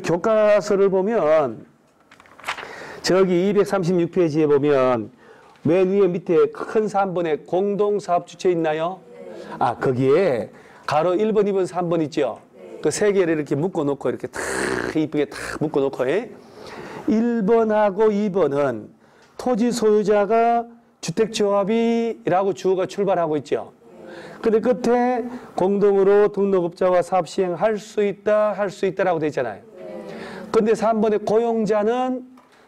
교과서를 보면 저기 236페이지에 보면 맨 위에 밑에 큰 3번에 공동사업주체 있나요? 아, 거기에 가로 1번, 2번, 3번 있죠? 그 세 개를 이렇게 묶어놓고 이렇게 탁 이쁘게 탁 묶어놓고 1번하고 2번은 토지 소유자가 주택조합이라고 주어가 출발하고 있죠. 근데 끝에 공동으로 등록업자와 사업 시행할 수 있다라고 되어 있잖아요. 근데 3번에 고용자는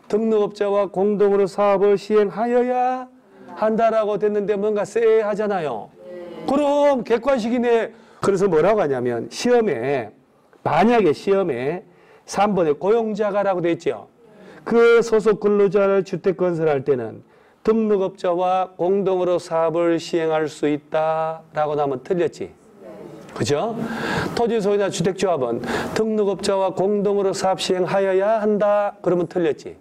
등록업자와 공동으로 사업을 시행하여야 한다라고 됐는데 뭔가 쎄하잖아요. 그럼 객관식이네. 그래서 뭐라고 하냐면 만약에 시험에 3번에 고용자가라고 되어 있죠. 그 소속 근로자를 주택 건설할 때는 등록업자와 공동으로 사업을 시행할 수 있다라고 나면 틀렸지. 그죠? 토지 소유자 주택조합은 등록업자와 공동으로 사업 시행하여야 한다. 그러면 틀렸지.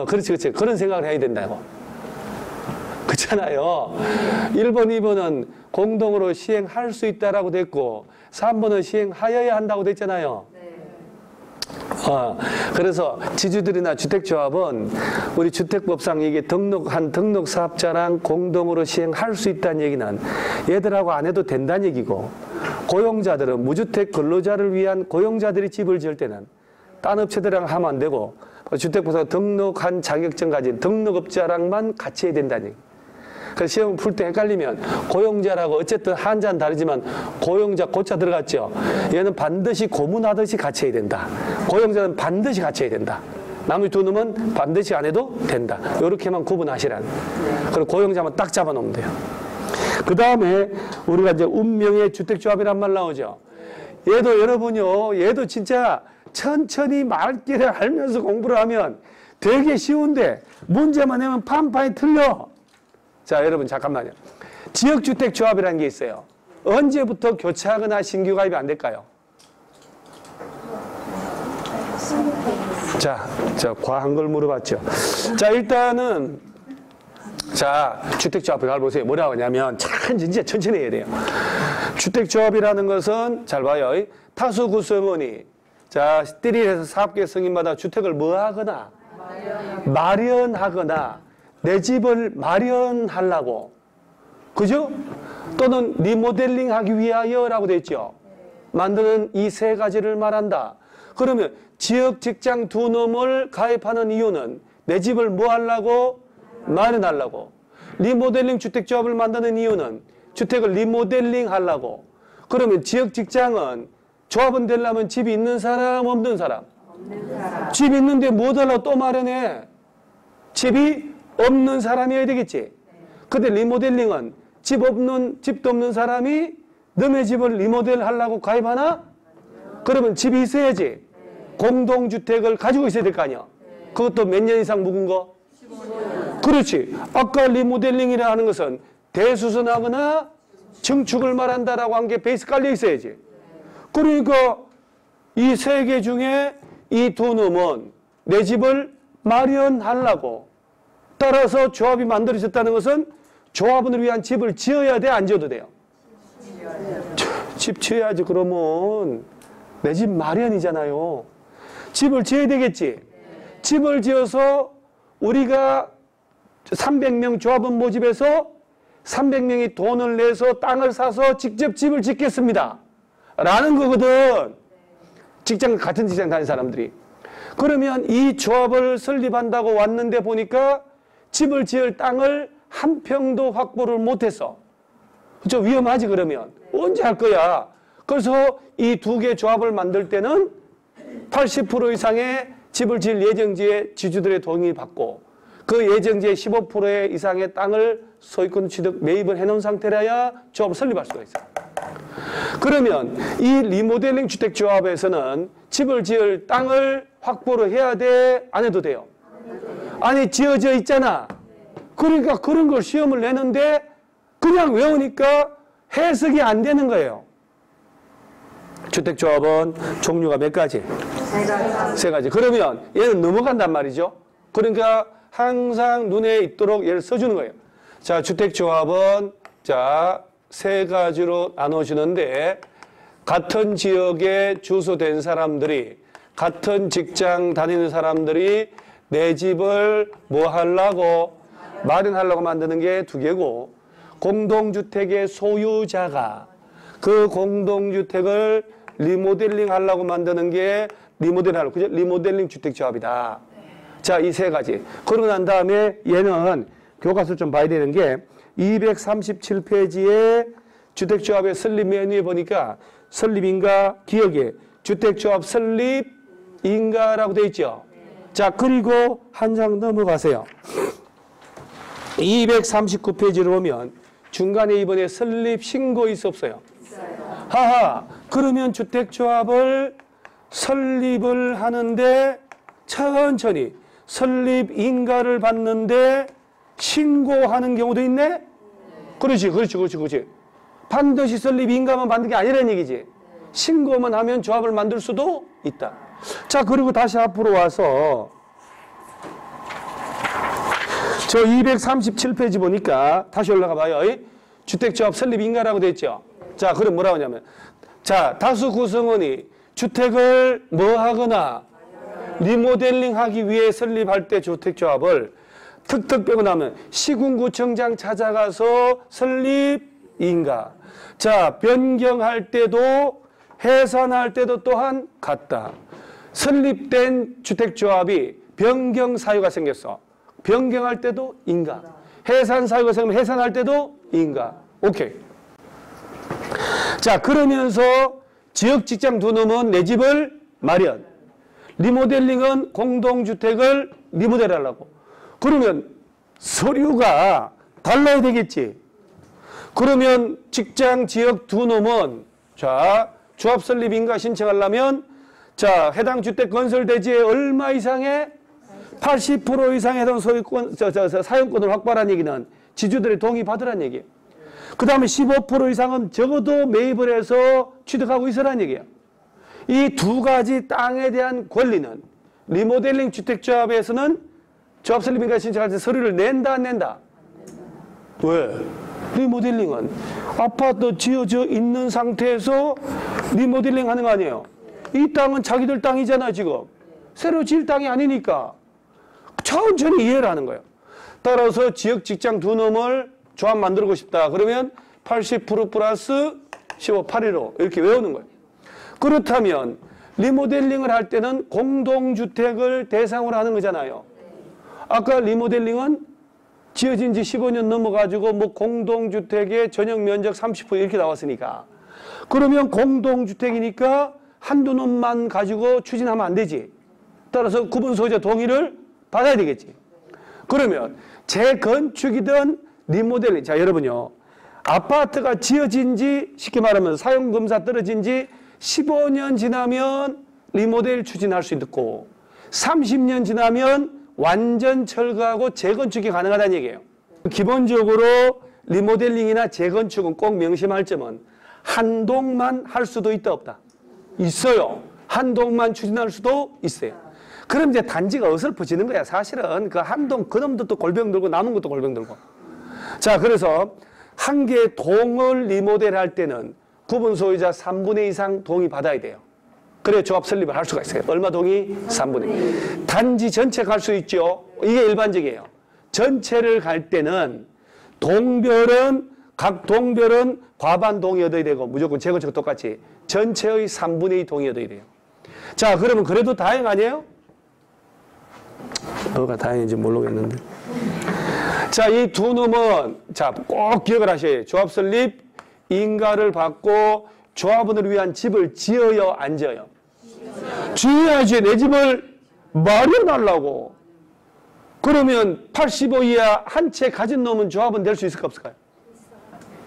그렇지. 그런 생각을 해야 된다고. 그렇잖아요. 1번, 2번은 공동으로 시행할 수 있다라고 됐고 3번은 시행하여야 한다고 됐잖아요. 그래서 지주들이나 주택조합은 우리 주택법상 이게 등록한 등록사업자랑 공동으로 시행할 수 있다는 얘기는 얘들하고 안 해도 된다는 얘기고, 고용자들은 무주택 근로자를 위한 고용자들이 집을 지을 때는 딴 업체들이랑 하면 안 되고 주택법상 등록한 자격증 가진 등록업자랑만 같이 해야 된다는 얘기. 그래서 시험 풀 때 헷갈리면 고용자라고 어쨌든 한자는 다르지만 고용자 고자 들어갔죠. 얘는 반드시 고문하듯이 같이 해야 된다. 고용자는 반드시 같이 해야 된다. 나머지 두 놈은 반드시 안 해도 된다. 이렇게만 구분하시라는. 그리고 고용자만 딱 잡아놓으면 돼요. 그 다음에 우리가 이제 운명의 주택조합이란 말 나오죠. 얘도 여러분요, 얘도 진짜 천천히 말귀를 알면서 공부를 하면 되게 쉬운데 문제만 내면 판판이 틀려. 자, 여러분 잠깐만요. 지역주택조합이라는 게 있어요. 언제부터 교체하거나 신규 가입이 안 될까요? 자, 과한 걸 물어봤죠. 자, 일단은 자, 주택조합을 잘 보세요. 뭐라고 하냐면 진짜 천천히 해야 돼요. 주택조합이라는 것은 잘 봐요. 타수 구성원이 자, 1일에서 사업계 승인마다 주택을 뭐 하거나 마련하거나 내 집을 마련하려고, 그죠? 또는 리모델링 하기 위하여라고 되어 있죠. 만드는 이 세 가지를 말한다. 그러면 지역 직장 두 놈을 가입하는 이유는 내 집을 뭐 하려고? 마련하려고. 리모델링 주택조합을 만드는 이유는 주택을 리모델링 하려고. 그러면 지역 직장은 조합은 되려면 집이 있는 사람, 없는 사람? 집 있는데 뭐 하려고 또 마련해? 집이 없는 사람이어야 되겠지. 근데 리모델링은 집도 없는 사람이 너의 집을 리모델 하려고 가입하나? 그러면 집이 있어야지. 공동주택을 가지고 있어야 될 거 아니야. 그것도 몇 년 이상 묵은 거? 15년. 그렇지. 아까 리모델링이라 하는 것은 대수선하거나 증축을 말한다라고 한 게 베이스 깔려 있어야지. 그러니까 이 세 개 중에 이 두 놈은 내 집을 마련하려고, 따라서 조합이 만들어졌다는 것은 조합원을 위한 집을 지어야 돼, 안 지어도 돼요? 집 지어야지. 그러면 내 집 마련이잖아요. 집을 지어야 되겠지. 집을 지어서 우리가 300명 조합원 모집해서 300명이 돈을 내서 땅을 사서 직접 집을 짓겠습니다 라는 거거든. 같은 직장 다니는 사람들이. 그러면 이 조합을 설립한다고 왔는데 보니까 집을 지을 땅을 한 평도 확보를 못했어. 그렇죠? 위험하지. 그러면 언제 할 거야? 그래서 이 두 개 조합을 만들 때는 80% 이상의 집을 지을 예정지에 지주들의 동의를 받고 그 예정지의 15% 이상의 땅을 소유권 취득 매입을 해놓은 상태라야 조합을 설립할 수가 있어요. 그러면 이 리모델링 주택조합에서는 집을 지을 땅을 확보를 해야 돼? 안 해도 돼요? 아니, 지어져 있잖아. 그러니까 그런 걸 시험을 내는데 그냥 외우니까 해석이 안 되는 거예요. 주택조합은 종류가 몇 가지? 세 가지. 그러면 얘는 넘어간단 말이죠. 그러니까 항상 눈에 있도록 얘를 써주는 거예요. 자, 주택조합은 자, 세 가지로 나눠주는데 같은 지역에 주소된 사람들이 같은 직장 다니는 사람들이 내 집을 뭐 하려고? 마련하려고 만드는 게 두 개고, 공동주택의 소유자가 그 공동주택을 리모델링 하려고 만드는 게 그죠? 리모델링 주택조합이다. 자, 이 세 가지. 그러고 난 다음에 얘는 교과서를 좀 봐야 되는 게 237페이지에 주택조합의 설립 메뉴에 보니까 설립인가 기억에 주택조합 설립인가라고 돼 있죠. 자, 그리고 한 장 넘어가세요. 239페이지를 보면 중간에 이번에 설립 신고 있어 없어요? 하하, 그러면 주택조합을 설립을 하는데 천천히 설립인가를 받는데 신고하는 경우도 있네? 그렇지. 반드시 설립인가만 받는 게 아니라는 얘기지. 신고만 하면 조합을 만들 수도 있다. 자, 그리고 다시 앞으로 와서 저 237페이지 보니까 다시 올라가 봐요. 주택조합 설립인가라고 돼 있죠. 자, 그럼 뭐라고 하냐면, 자, 다수 구성원이 주택을 뭐 하거나 리모델링 하기 위해 설립할 때 주택조합을 툭툭 빼고 나면 시군구청장 찾아가서 설립인가. 자, 변경할 때도 해산할 때도 또한 같다. 설립된 주택조합이 변경 사유가 생겼어. 변경할 때도 인가. 해산 사유가 생기면 해산할 때도 인가. 오케이. 자, 그러면서 지역 직장 두 놈은 내 집을 마련. 리모델링은 공동주택을 리모델하려고. 그러면 서류가 달라야 되겠지. 그러면 직장 지역 두 놈은 자, 조합 설립인가 신청하려면 자, 해당 주택 건설 대지의 얼마 이상의 80% 이상의 해당 소유권, 사용권을 확보하라는 얘기는 지주들의 동의 받으라는 얘기예요. 그 다음에 15% 이상은 적어도 매입을 해서 취득하고 있으라는 얘기예요. 이 두 가지 땅에 대한 권리는 리모델링 주택조합에서는 조합 설립인가 신청할 때 서류를 낸다 안 낸다? 왜? 리모델링은 아파트 지어져 있는 상태에서 리모델링 하는 거 아니에요? 이 땅은 자기들 땅이잖아 지금. 새로 지을 땅이 아니니까 천천히 이해를 하는 거예요. 따라서 지역 직장 두 놈을 조합 만들고 싶다. 그러면 80% 플러스 15, 815 이렇게 외우는 거예요. 그렇다면 리모델링을 할 때는 공동주택을 대상으로 하는 거잖아요. 아까 리모델링은 지어진 지 15년 넘어가지고 뭐 공동주택의 전용 면적 30% 이렇게 나왔으니까. 그러면 공동주택이니까 한두 놈만 가지고 추진하면 안 되지. 따라서 구분 소유자 동의를 받아야 되겠지. 그러면 재건축이든 리모델링. 자, 여러분요. 아파트가 지어진 지 쉽게 말하면 사용검사 떨어진 지 15년 지나면 리모델 추진할 수 있고 30년 지나면 완전 철거하고 재건축이 가능하다는 얘기예요. 기본적으로 리모델링이나 재건축은 꼭 명심할 점은 한 동만 할 수도 있다 없다? 있어요. 한 동만 추진할 수도 있어요. 그럼 이제 단지가 어설퍼지는 거야. 사실은 그 한 동 그놈도 또 골병 들고 남은 것도 골병 들고. 자, 그래서 한 개의 동을 리모델할 때는 구분 소유자 3분의 2 이상 동의 받아야 돼요. 그래야 조합 설립을 할 수가 있어요. 얼마 동의? 3분의 2. 단지 전체 갈 수 있죠. 이게 일반적이에요. 전체를 갈 때는 각 동별은 과반 동의 얻어야 되고 무조건 재건축과 똑같이 전체의 3분의 2 동의 얻어야 돼요. 자, 그러면 그래도 다행 아니에요? 뭐가 다행인지 모르겠는데. 자, 이 두 놈은 자, 꼭 기억을 하셔야 해요. 조합 설립 인가를 받고 조합원을 위한 집을 지어요, 안 지어요? 지어야지. 내 집을 마련하려고. 그러면 85 이하 한 채 가진 놈은 조합원 될 수 있을까 없을까요?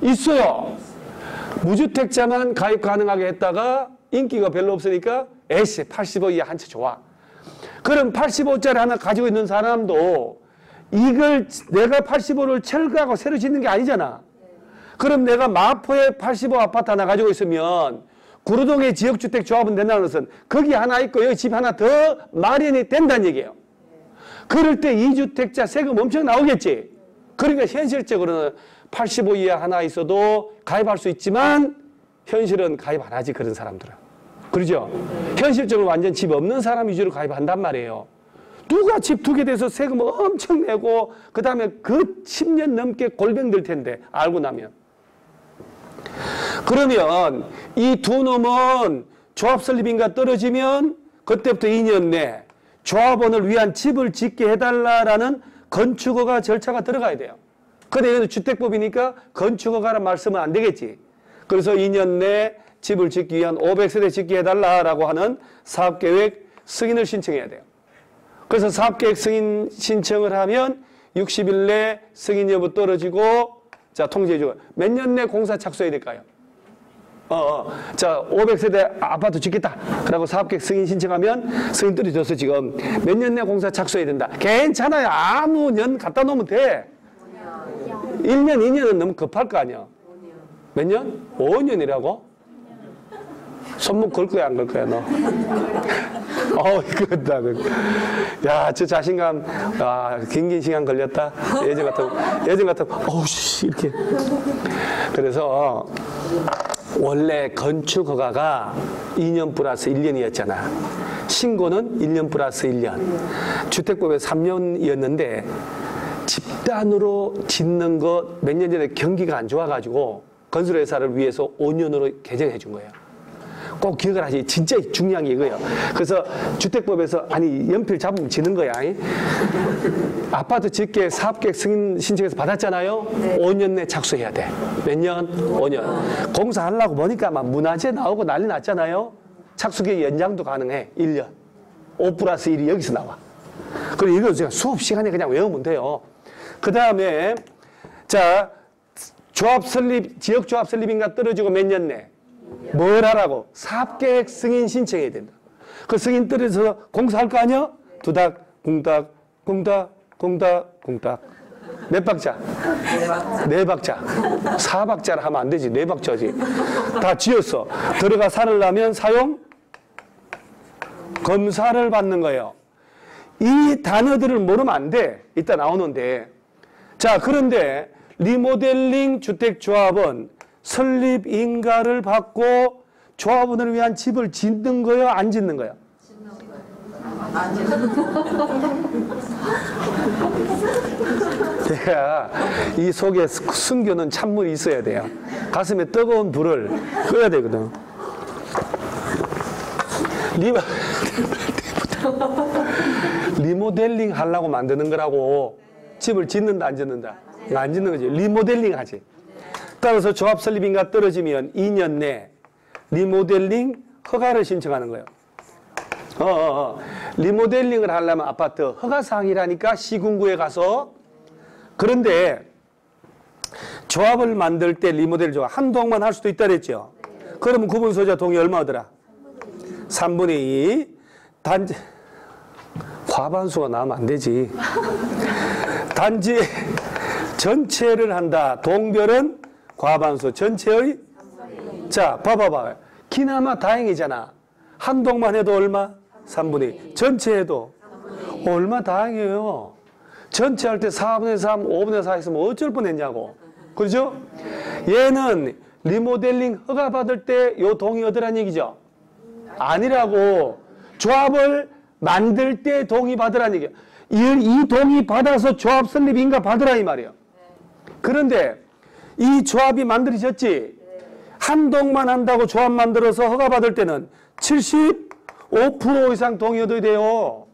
있어요. 무주택자만 가입 가능하게 했다가 인기가 별로 없으니까 에이씨 85 이하 한 채 좋아. 그럼 85짜리 하나 가지고 있는 사람도 이걸 내가 85를 철거하고 새로 짓는 게 아니잖아. 그럼 내가 마포에 85 아파트 하나 가지고 있으면 구로동에 지역주택 조합은 된다는 것은 거기 하나 있고 여기 집 하나 더 마련이 된다는 얘기예요. 그럴 때 2주택자 세금 엄청 나오겠지. 그러니까 현실적으로는 85 이하 하나 있어도 가입할 수 있지만 현실은 가입 안 하지, 그런 사람들은. 그러죠? 현실적으로 완전 집 없는 사람 위주로 가입한단 말이에요. 누가 집 두 개 돼서 세금 엄청 내고 그 다음에 그 10년 넘게 골병 들 텐데 알고 나면. 그러면 이 두 놈은 조합 설립인가 떨어지면 그때부터 2년 내 조합원을 위한 집을 짓게 해달라라는 건축허가 절차가 들어가야 돼요. 근데 이건 주택법이니까 건축허가란 말씀은 안 되겠지. 그래서 2년 내 집을 짓기 위한 500세대 짓게 해달라라고 하는 사업계획 승인을 신청해야 돼요. 그래서 사업계획 승인 신청을 하면 60일 내 승인 여부 떨어지고 자 통지해주고 몇 년 내 공사 착수해야 될까요? 자 500세대 아파트 짓겠다. 그러고 사업계획 승인 신청하면 승인 떨어져서 지금 몇 년 내 공사 착수해야 된다. 괜찮아요. 아무 년 갖다 놓으면 돼. 1년, 2년은 너무 급할 거 아니야. 몇 년? 5년이라고? 손목 걸 거야, 안 걸 거야, 너? 이거다. 야, 저 자신감, 긴 시간 걸렸다. 예전 같으면, 어우씨, 이렇게. 그래서, 원래 건축허가가 2년 플러스 1년이었잖아. 신고는 1년 플러스 1년. 주택법에 3년이었는데, 집단으로 짓는 것 몇 년 전에 경기가 안 좋아가지고 건설회사를 위해서 5년으로 개정해 준 거예요. 꼭 기억을 하시. 진짜 중요한 게 이거예요. 그래서 주택법에서 연필 잡으면 지는 거야. 아파트 짓게 사업계획 승인 신청해서 받았잖아요. 네. 5년 내 착수해야 돼. 몇 년? 5년. 공사하려고 보니까 막 문화재 나오고 난리 났잖아요. 착수기획 연장도 가능해. 1년. 5 플러스 1이 여기서 나와. 그리고 이거 제가 수업 시간에 그냥 외우면 돼요. 그 다음에 자 조합 설립, 지역 조합 설립인가 떨어지고 몇 년 내? 뭘 하라고? 사업계획 승인 신청해야 된다. 그 승인 떨어져서 공사할 거 아니야? 두닥, 공닥, 공닥, 공닥, 공닥. 몇 박자? 네 박자. 4박자를 하면 안 되지. 4박자지. 다 지었어. 들어가 산을 나면 사용? 검사를 받는 거예요. 이 단어들을 모르면 안 돼. 이따 나오는데. 자, 그런데 리모델링 주택조합은 설립 인가를 받고 조합원을 위한 집을 짓는 거예요? 안 짓는 거예요? 안 짓는 제가 이 속에 숨겨놓은 찬물이 있어야 돼요. 가슴에 뜨거운 불을 끄야 되거든. 리모델링 하려고 만드는 거라고. 집을 짓는다 안 짓는다? 안 짓는 거지. 리모델링 하지. 따라서 조합 설립인가 떨어지면 2년 내 리모델링 허가를 신청하는 거예요. 리모델링을 하려면 아파트 허가사항이라니까 시군구에 가서. 그런데 조합을 만들 때 리모델 조합 한 동만 할 수도 있다 그랬죠. 그러면 구분 소유자 동의 얼마더라? 3분의 2. 단지 과반수가 나오면 안 되지. 단지 전체를 한다. 동별은 과반수. 전체의 자, 봐봐봐. 기나마 다행이잖아. 한 동만 해도 얼마? 3분의 2. 전체 해도 얼마 다행이에요. 전체 할 때 4분의 3, 5분의 4 했으면 어쩔 뻔했냐고. 그렇죠? 얘는 리모델링 허가 받을 때 요 동의 얻으란 얘기죠. 아니라고. 조합을 만들 때 동의 받으란 얘기야. 이 동의 받아서 조합 설립 인가 받으라 이 말이에요. 그런데 이 조합이 만들어졌지. 한 동만 한다고 조합 만들어서 허가 받을 때는 75% 이상 동의 얻어야 돼요.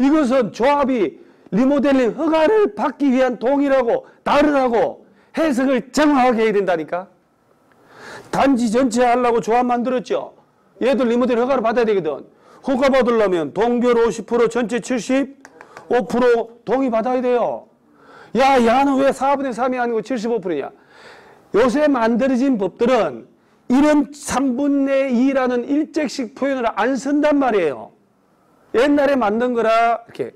이것은 조합이 리모델링 허가를 받기 위한 동의라고 다르라고 해석을 정확하게 해야 된다니까. 단지 전체 하려고 조합 만들었죠. 얘도 리모델링 허가를 받아야 되거든. 허가 받으려면 동별 50%, 전체 75% 동의 받아야 돼요. 야, 야는 왜 4분의 3이 아니고 75%냐? 요새 만들어진 법들은 이런 3분의 2라는 일제식 표현을 안 쓴단 말이에요. 옛날에 만든 거라 이렇게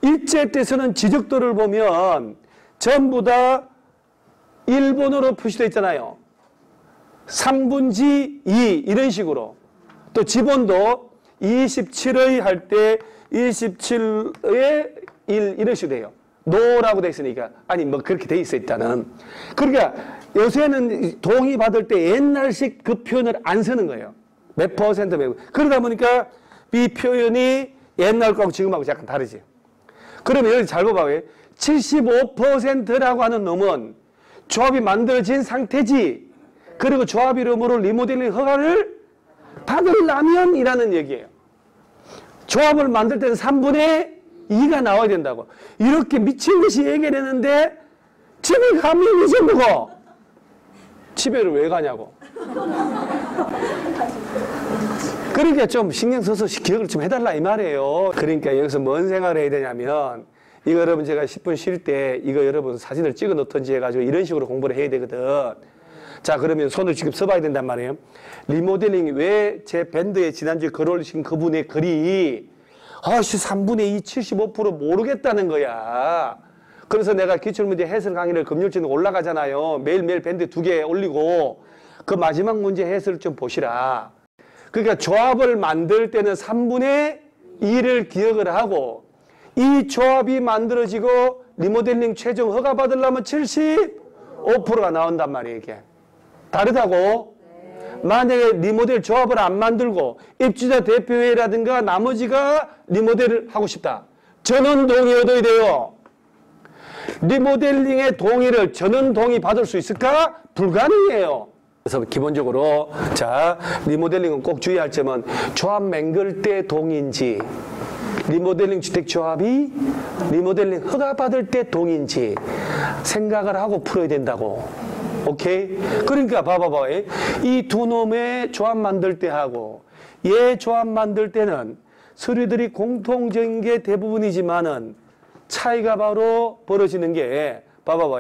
일제 때 쓰는 지적도를 보면 전부 다 일본어로 표시되어 있잖아요. 3분지 2 이런 식으로. 또 지번도 27의 할 때 27의 1 이런 식으로 돼요. 노라고 돼 있으니까 아니 뭐 그렇게 돼 있어 있다는. 그러니까 요새는 동의 받을 때 옛날식 그 표현을 안 쓰는 거예요. 몇 퍼센트 매고. 그러다 보니까 이 표현이 옛날 거하고 지금하고 약간 다르지. 그러면 여기 잘 봐봐요. 75%라고 하는 놈은 조합이 만들어진 상태지. 그리고 조합 이름으로 리모델링 허가를 받으려면 이라는 얘기예요. 조합을 만들 때는 3분의 2가 나와야 된다고. 이렇게 미친 듯이 얘기를 했는데 집에 가면 이제 뭐고? 집에를 왜 가냐고. 그러니까 좀 신경 써서 기억을 좀 해달라 이 말이에요. 그러니까 여기서 뭔 생각을 해야 되냐면 이거 여러분 제가 10분 쉴 때 이거 여러분 사진을 찍어 놓던지 해가지고 이런 식으로 공부를 해야 되거든. 자 그러면 손을 지금 써봐야 된단 말이에요. 리모델링이 왜 제 밴드에 지난주에 글 올리신 그분의 글이 3분의 2 75% 모르겠다는 거야. 그래서 내가 기출문제 해설 강의를 금요일쯤에 올라가잖아요. 매일매일 밴드 2개 올리고 그 마지막 문제 해설을 좀 보시라. 그러니까 조합을 만들 때는 3분의 2를 기억을 하고 이 조합이 만들어지고 리모델링 최종 허가 받으려면 75%가 나온단 말이에요. 이게. 다르다고? 만약에 리모델 조합을 안 만들고 입주자 대표회라든가 나머지가 리모델을 하고 싶다. 전원 동의 얻어야 돼요. 리모델링의 동의를 전원 동의 받을 수 있을까? 불가능해요. 그래서 기본적으로 자 리모델링은 꼭 주의할 점은 조합 맹글 때 동의인지 리모델링 주택조합이 리모델링 허가 받을 때 동의인지 생각을 하고 풀어야 된다고. 오케이? 그러니까 봐봐봐. 이 두 놈의 조합 만들 때 하고 얘 조합 만들 때는 서류들이 공통적인 게 대부분이지만은 차이가 바로 벌어지는 게 봐봐봐.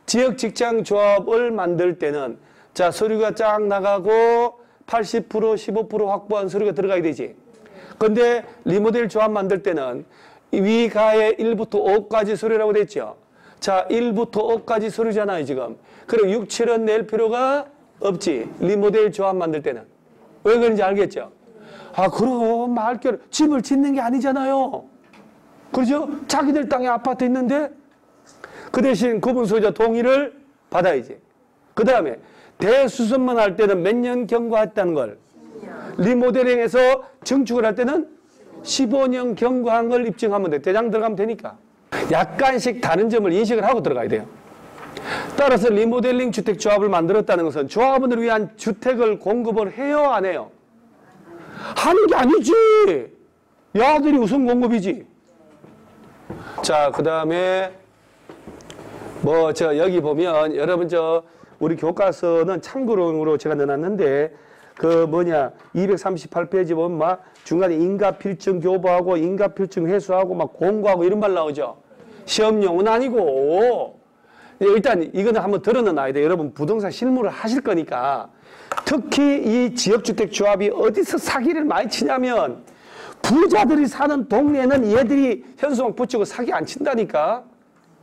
지역 직장 조합을 만들 때는 자 서류가 쫙 나가고 80% 15% 확보한 서류가 들어가야 되지. 근데 리모델 조합 만들 때는 위가에 1부터 5까지 서류라고 됐죠. 자 1부터 5까지 서류잖아요 지금. 그리고 6, 7은 낼 필요가 없지. 리모델 조합 만들 때는. 왜 그런지 알겠죠? 그럼 말결 집을 짓는 게 아니잖아요. 그렇죠? 자기들 땅에 아파트 있는데 그 대신 구분 소유자 동의를 받아야지. 그 다음에 대수선만 할 때는 몇 년 경과했다는 걸 리모델링에서 증축을 할 때는 15년 경과한 걸 입증하면 돼. 대장 들어가면 되니까. 약간씩 다른 점을 인식을 하고 들어가야 돼요. 따라서 리모델링 주택조합을 만들었다는 것은 조합원을 위한 주택을 공급을 해요 안 해요? 하는 게 아니지. 야들이 우선 공급이지. 자, 그 다음에 여기 보면 여러분 우리 교과서는 참고용으로 제가 넣어놨는데 238페이지 보면 막 중간에 인가필증 교부하고 인가필증 회수하고 막 공고하고 이런 말 나오죠. 시험용은 아니고 일단 이거는 한번 들어놔야 돼. 여러분 부동산 실무를 하실 거니까. 특히 이 지역주택조합이 어디서 사기를 많이 치냐면 부자들이 사는 동네는 얘들이 현수막 붙이고 사기 안 친다니까.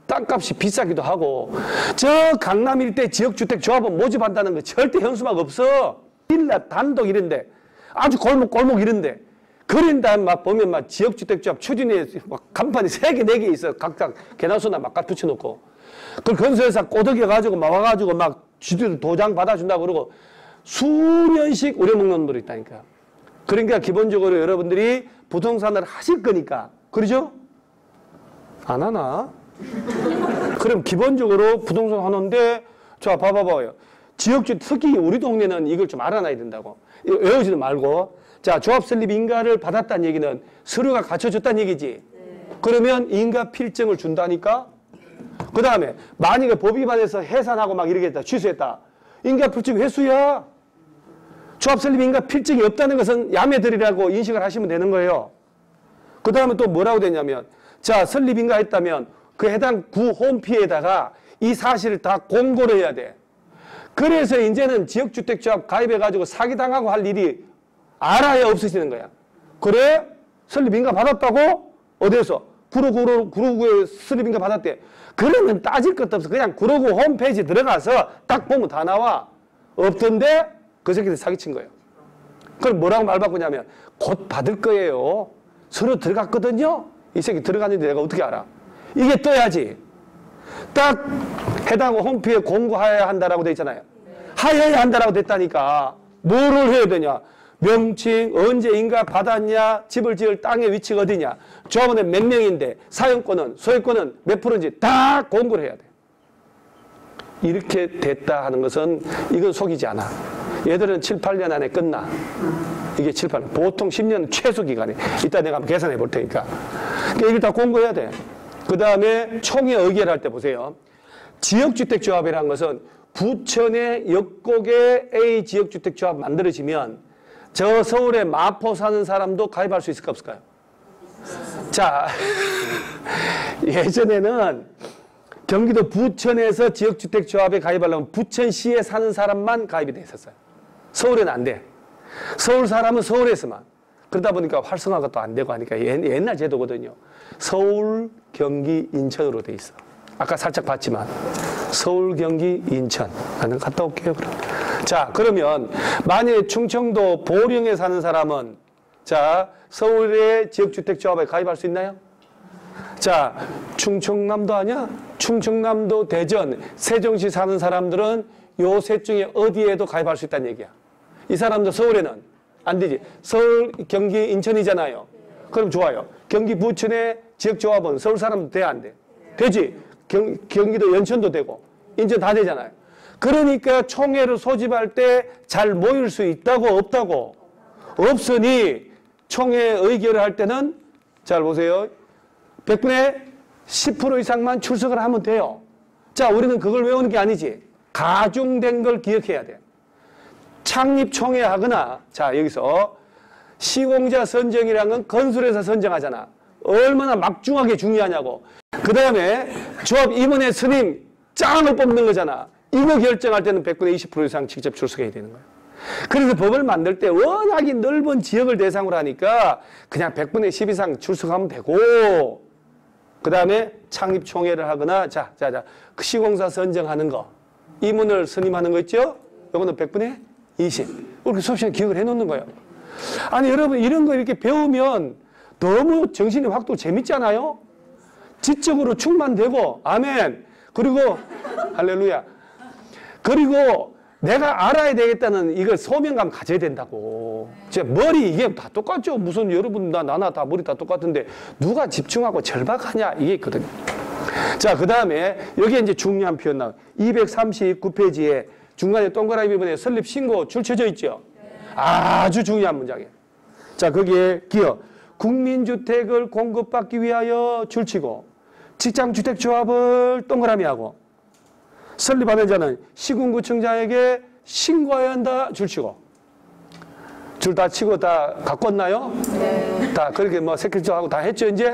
땅값이 비싸기도 하고 저 강남 일대 지역주택조합은 모집한다는 거 절대 현수막 없어. 빌라 단독 이런데 아주 골목 이런데 그런다 막 보면 막 지역주택조합 추진에 막 간판이 3개 4개 있어. 각각 개나소나 막 붙여놓고 그걸 건설회사 꼬드겨가지고 막 와가지고 막 지들 도장 받아준다고 그러고 수년씩 우려먹는 놈들이 있다니까. 그러니까 기본적으로 여러분들이 부동산을 하실 거니까 그러죠? 안 하나? 그럼 기본적으로 부동산 하는데 자 봐봐요. 지역주택 특히 우리 동네는 이걸 좀 알아놔야 된다고. 외우지도 말고 자 조합 설립 인가를 받았다는 얘기는 서류가 갖춰졌다는 얘기지. 그러면 인가 필증을 준다니까. 그 다음에 만약에 법 위반해서 해산하고 막 이러겠다 취소했다. 인가 필증 회수야. 조합 설립 인가 필증이 없다는 것은 야매들이라고 인식을 하시면 되는 거예요. 그 다음에 또 뭐라고 되냐면 자 설립 인가 했다면 그 해당 구 홈피에다가 이 사실을 다 공고를 해야 돼. 그래서 이제는 지역주택조합 가입해가지고 사기당하고 할 일이 알아야 없어지는 거야. 그래? 설립인가 받았다고? 어디서? 구로구에 설립인가 받았대. 그러면 따질 것도 없어. 그냥 구로구 홈페이지 들어가서 딱 보면 다 나와. 없던데? 그 새끼들 사기친 거예요. 그럼 뭐라고 말 바꾸냐면 곧 받을 거예요. 서류 들어갔거든요? 이 새끼 들어갔는데 내가 어떻게 알아? 이게 떠야지. 딱 해당 홈피에 공고하여야 한다라고 돼 있잖아요. 하여야 한다라고 됐다니까. 뭐를 해야 되냐? 명칭, 언제 인가 받았냐, 집을 지을 땅의 위치가 어디냐, 조합원은 몇 명인데, 사용권은, 소유권은 몇 프로인지 다 공고를 해야 돼. 이렇게 됐다 하는 것은 이건 속이지 않아. 얘들은 7, 8년 안에 끝나. 이게 7, 8년. 보통 10년 최소 기간에. 이따 내가 한번 계산해 볼 테니까. 그러니까 이걸 다 공고해야 돼. 그 다음에 총회 의결할 때 보세요. 지역주택조합이라는 것은 부천의 역곡에 A 지역주택조합 만들어지면 저 서울에 마포 사는 사람도 가입할 수 있을까 없을까요? 자, 예전에는 경기도 부천에서 지역주택조합에 가입하려면 부천시에 사는 사람만 가입이 돼 있었어요. 서울에는 안 돼. 서울 사람은 서울에서만. 그러다 보니까 활성화가 또 안 되고 하니까 옛날 제도거든요. 서울, 경기, 인천으로 돼 있어. 아까 살짝 봤지만 서울, 경기, 인천. 나는 갔다 올게요, 그럼. 자, 그러면 만약에 충청도 보령에 사는 사람은 자, 서울의 지역주택조합에 가입할 수 있나요? 자, 충청남도 아니야? 충청남도, 대전, 세종시 사는 사람들은 요 셋 중에 어디에도 가입할 수 있다는 얘기야. 이 사람들 서울에는 안 되지. 서울, 경기, 인천이잖아요. 그럼 좋아요. 경기 부천의 지역조합은 서울 사람도 돼, 안 돼? 되지. 경기도 연천도 되고 인천 다 되잖아요. 그러니까 총회를 소집할 때 잘 모일 수 있다고 없다고? 없으니 총회 의결을 할 때는 잘 보세요. 100분의 10% 이상만 출석을 하면 돼요. 자, 우리는 그걸 외우는 게 아니지. 가중된 걸 기억해야 돼. 창립총회 하거나 자, 여기서 시공자 선정이라는 건 건설회사 선정하잖아. 얼마나 막중하게 중요하냐고. 그 다음에 조합 임원회 스님 짱을 뽑는 거잖아. 이거 결정할 때는 100분의 20% 이상 직접 출석해야 되는 거야. 그래서 법을 만들 때 워낙에 넓은 지역을 대상으로 하니까 그냥 100분의 10 이상 출석하면 되고, 그 다음에 창립총회를 하거나 자, 그 시공사 선정하는 거, 임원을 선임하는 거 있죠? 이거는 100분의 20. 이렇게 수업 시간에 기억을 해놓는 거예요. 아니 여러분, 이런 거 이렇게 배우면 너무 정신이 확 또 재밌잖아요? 지적으로 충만되고, 아멘. 그리고 할렐루야. 그리고 내가 알아야 되겠다는 이걸 소명감 가져야 된다고. 제 머리 이게 다 똑같죠. 무슨 여러분 나나 다 머리 다 똑같은데 누가 집중하고 절박하냐 이게 있거든요. 자, 그 다음에 여기에 이제 중요한 표현 나와요. 239페이지에 중간에 동그라미 부분에 설립 신고 줄쳐져 있죠. 아주 중요한 문장이에요. 자, 거기에 기어 국민주택을 공급받기 위하여 줄치고 직장주택조합을 동그라미 하고 설립하는 자는 시군구청장에게 신고해야 한다 줄치고. 줄 다 치고 다 갖고 왔나요? 네. 다 그렇게 뭐 세킬조하고 다 했죠 이제?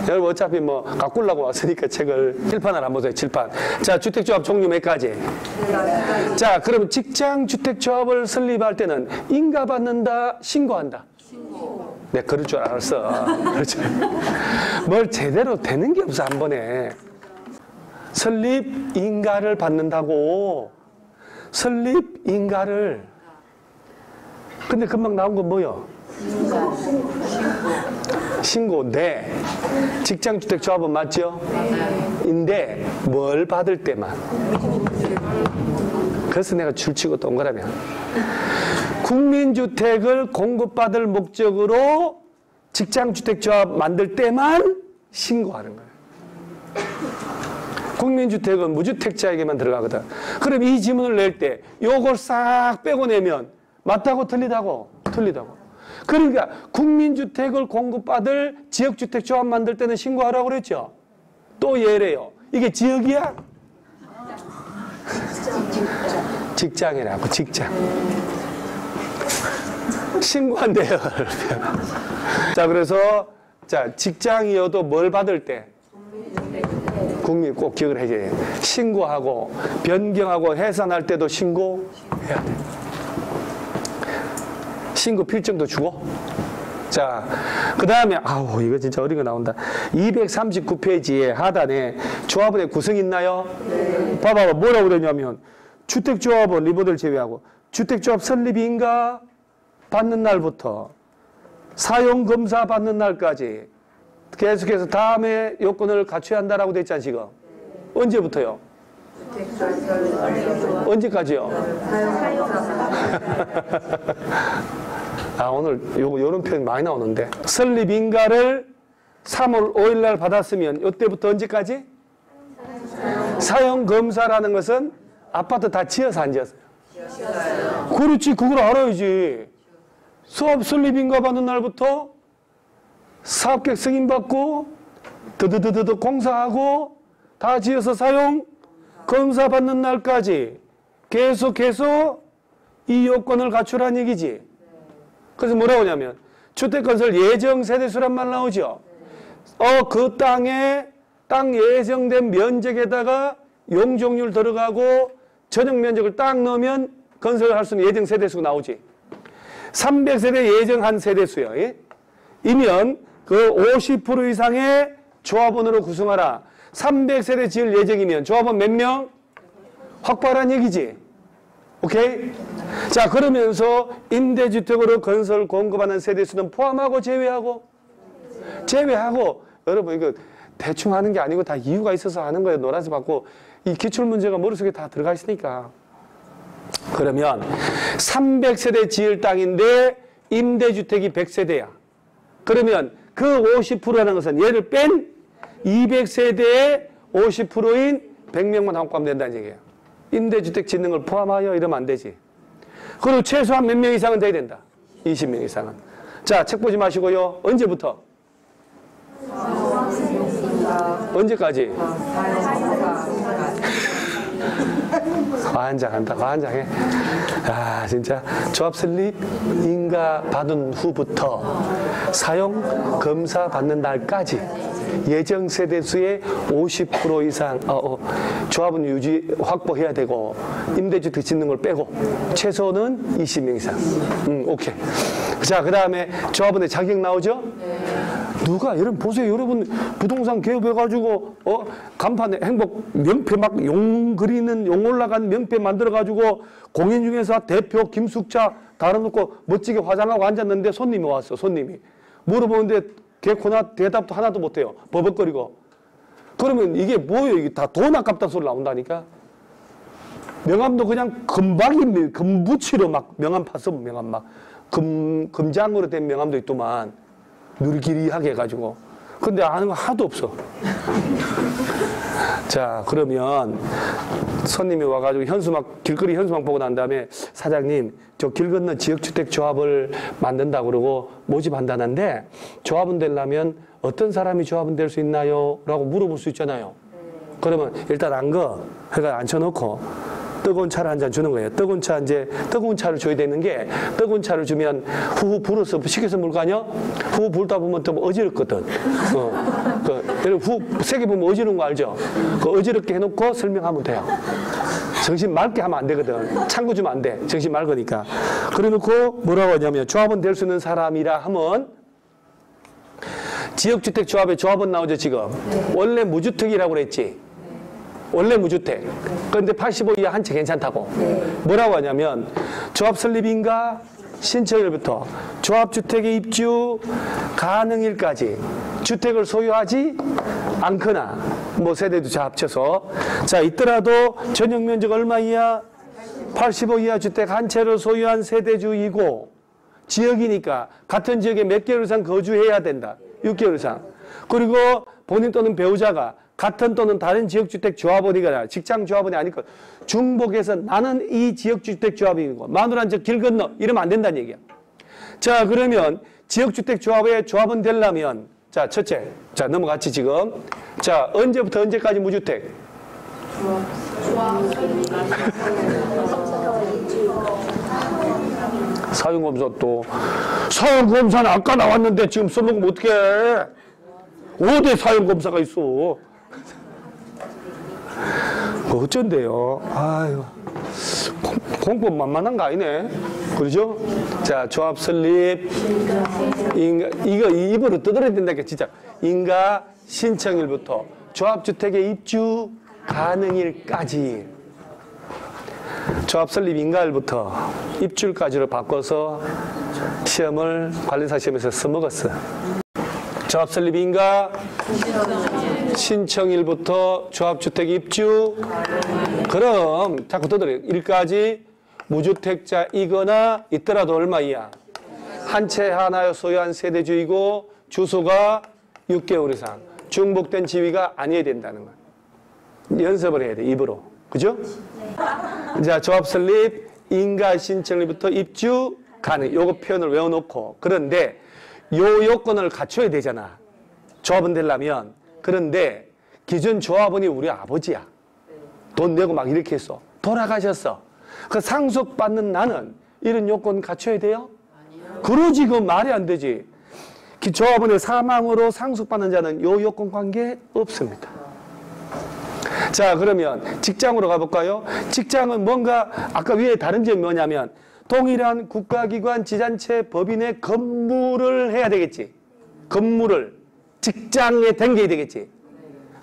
여러분 어차피 뭐 가꾸려고 왔으니까 책을 칠판을 한번 보세요. 칠판. 자, 주택조합 종류 몇 가지? 자, 그럼 직장주택조합을 설립할 때는 인가받는다, 신고한다? 신고. 네, 그럴 줄 알았어. 그렇죠. 뭘 제대로 되는 게 없어 한 번에. 설립 인가를 받는다고. 설립 인가를. 근데 금방 나온 건 뭐요? 신고인데 직장주택조합은 맞죠? 인데 뭘 받을 때만. 그래서 내가 줄치고 동그라미. 국민주택을 공급받을 목적으로 직장주택조합 만들 때만 신고하는 거예요. 국민주택은 무주택자에게만 들어가거든. 그럼 이 지문을 낼 때 요걸 싹 빼고 내면 맞다고 틀리다고? 틀리다고. 그러니까 국민주택을 공급받을 지역주택조합 만들 때는 신고하라고 그랬죠. 또 예래요. 이게 지역이야? 직장이라고. 직장. 신고한대요. 자, 그래서 자, 직장이어도 뭘 받을 때? 국민 꼭 기억을 해줘야 돼요. 신고하고 변경하고 해산할 때도 신고해야 돼. 신고 필증도 주고. 자, 그 다음에 아우 이거 진짜 어려운 거 나온다. 239페이지에 하단에 조합원의 구성이 있나요? 네. 봐봐, 뭐라고 그러냐면 주택조합원 리버들 제외하고 주택조합 설립인가 받는 날부터 사용검사 받는 날까지 계속해서 다음에 요건을 갖춰야 한다라고 돼 있잖아 지금. 언제부터요? 언제까지요? 오늘 요런 표현 많이 나오는데. 설립인가를 3월 5일 날 받았으면 이때부터 언제까지? 사용검사라는 것은 아파트 다 지어서 안 지었어요? 그렇지, 그걸 알아야지. 사업 설립인가 받는 날부터 사업계획 승인받고 드드드드드 공사하고 다 지어서 사용 검사 받는 날까지 계속 이 요건을 갖추라는 얘기지. 그래서 뭐라고 하냐면 주택건설 예정 세대수란 말 나오죠. 그 땅에 땅 예정된 면적에다가 용적률 들어가고 전용 면적을 딱 넣으면 건설을 할 수 있는 예정 세대수가 나오지. 300세대 예정한 세대수요. 예? 이면 그 50% 이상의 조합원으로 구성하라. 300세대 지을 예정이면 조합원 몇 명? 확보하라는 얘기지. 오케이? 자, 그러면서 임대주택으로 건설 공급하는 세대수는 포함하고 제외하고? 제외하고. 여러분 이거 대충 하는 게 아니고 다 이유가 있어서 하는 거예요. 놀아서 받고. 이 기출문제가 머릿속에 다 들어가 있으니까. 그러면 300세대 지을 땅인데 임대주택이 100세대야. 그러면 그 50%라는 것은 얘를 뺀 200세대의 50%인 100명만 확보하면 된다는 얘기예요. 임대주택 짓는 걸 포함하여 이러면 안 되지. 그리고 최소한 몇 명 이상은 돼야 된다. 20명 이상은. 자, 책 보지 마시고요. 언제부터? 언제까지? 과한장한다. 과한장해. 아, 진짜 조합 설립 인가 받은 후부터 사용 검사 받는 날까지 예정 세대수의 50% 이상 조합은 유지 확보해야 되고 임대주택 짓는 걸 빼고 최소는 20명 이상. 오케이. 자, 그 다음에 조합원의 자격 나오죠? 누가 여러분 보세요. 여러분 부동산 개업해가지고 간판에 행복 명패 막 용 그리는 용 올라간 명패 만들어가지고 공연 중에서 대표 김숙자 달아놓고 멋지게 화장하고 앉았는데 손님이 왔어. 손님이 물어보는데 개코나 대답도 하나도 못해요. 버벅거리고. 그러면 이게 뭐예요? 이게 다 돈 아깝다는 소리 나온다니까. 명함도 그냥 금붙이로 막 명함 팠어. 명함 막 금장으로 된 명함도 있더만. 누리끼리하게 해가지고. 근데 아는 거 하나도 없어. 자, 그러면 손님이 와가지고 현수막, 길거리 현수막 보고 난 다음에 사장님, 저 길 건너 지역주택 조합을 만든다고 그러고 모집한다는데 조합원 되려면 어떤 사람이 조합원 될 수 있나요? 라고 물어볼 수 있잖아요. 그러면 일단 해가 앉혀놓고 뜨거운 차를 한 잔 주는 거예요. 뜨거운 차를 줘야 되는 게 뜨거운 차를 주면 후후 불어서 식혀서 물 거 아니야? 후후 불다 보면 좀 어지럽거든. 여러분 세게 보면 어지러운 거 알죠? 그 어지럽게 해놓고 설명하면 돼요. 정신 맑게 하면 안 되거든. 창구 주면 안 돼. 정신 맑으니까. 그래 놓고 뭐라고 하냐면 조합원 될 수 있는 사람이라 하면 지역주택 조합에 조합원 나오죠 지금. 원래 무주택이라고 그랬지. 원래 무주택. 그런데 85 이하 한 채 괜찮다고. 뭐라고 하냐면 조합 설립인가 신청일부터 조합주택의 입주 가능일까지 주택을 소유하지 않거나 뭐 세대도 다 합쳐서 자 있더라도 전용 면적 얼마 이하? 85 이하 주택 한 채를 소유한 세대주이고 지역이니까 같은 지역에 몇 개월 이상 거주해야 된다. 6개월 이상. 그리고 본인 또는 배우자가 같은 또는 다른 지역주택 조합원이거나 직장 조합원이 아니고 중복해서 나는 이 지역주택 조합이고 마누라는 저 길 건너 이러면 안 된다는 얘기야. 자, 그러면 지역주택 조합에 조합원 되려면 자, 첫째. 자, 넘어갔지 지금. 자, 언제부터 언제까지 무주택? 사용검사 또 사용검사는 아까 나왔는데 지금 써먹으면 어떡해. 5대 사용검사가 있어. 어쩐데요? 아유, 공법 만만한 거 아니네. 그러죠? 자, 조합 설립, 이거 입으로 뜯어야 된다니까, 진짜. 인가 신청일부터 조합주택의 입주 가능일까지. 조합 설립 인가일부터 입주일까지로 바꿔서 시험을 관리사 시험에서 써먹었어. 조합 설립 인가 신청일부터 조합주택 입주. 그럼 자꾸 떠들어요. 일까지 무주택자이거나 있더라도 얼마 이하? 한 채 하나여 소유한 세대주이고 주소가 6개월 이상 중복된 지위가 아니어야 된다는 거야. 연습을 해야 돼, 입으로. 그죠? 자, 조합 설립, 인가 신청일부터 입주 가능. 요거 표현을 외워놓고. 그런데 요 요건을 갖춰야 되잖아. 조합원 되려면. 그런데 기존 조합원이 우리 아버지야. 돈 내고 막 이렇게 했어. 돌아가셨어. 그 상속받는 나는 이런 요건 갖춰야 돼요? 그러지, 그 말이 안 되지. 조합원의 사망으로 상속받는 자는 요 요건 관계 없습니다. 자, 그러면 직장으로 가볼까요? 직장은 뭔가 아까 위에 다른 점이 뭐냐면 동일한 국가기관, 지자체, 법인의 근무를 해야 되겠지. 근무를 직장에 댕겨야 되겠지.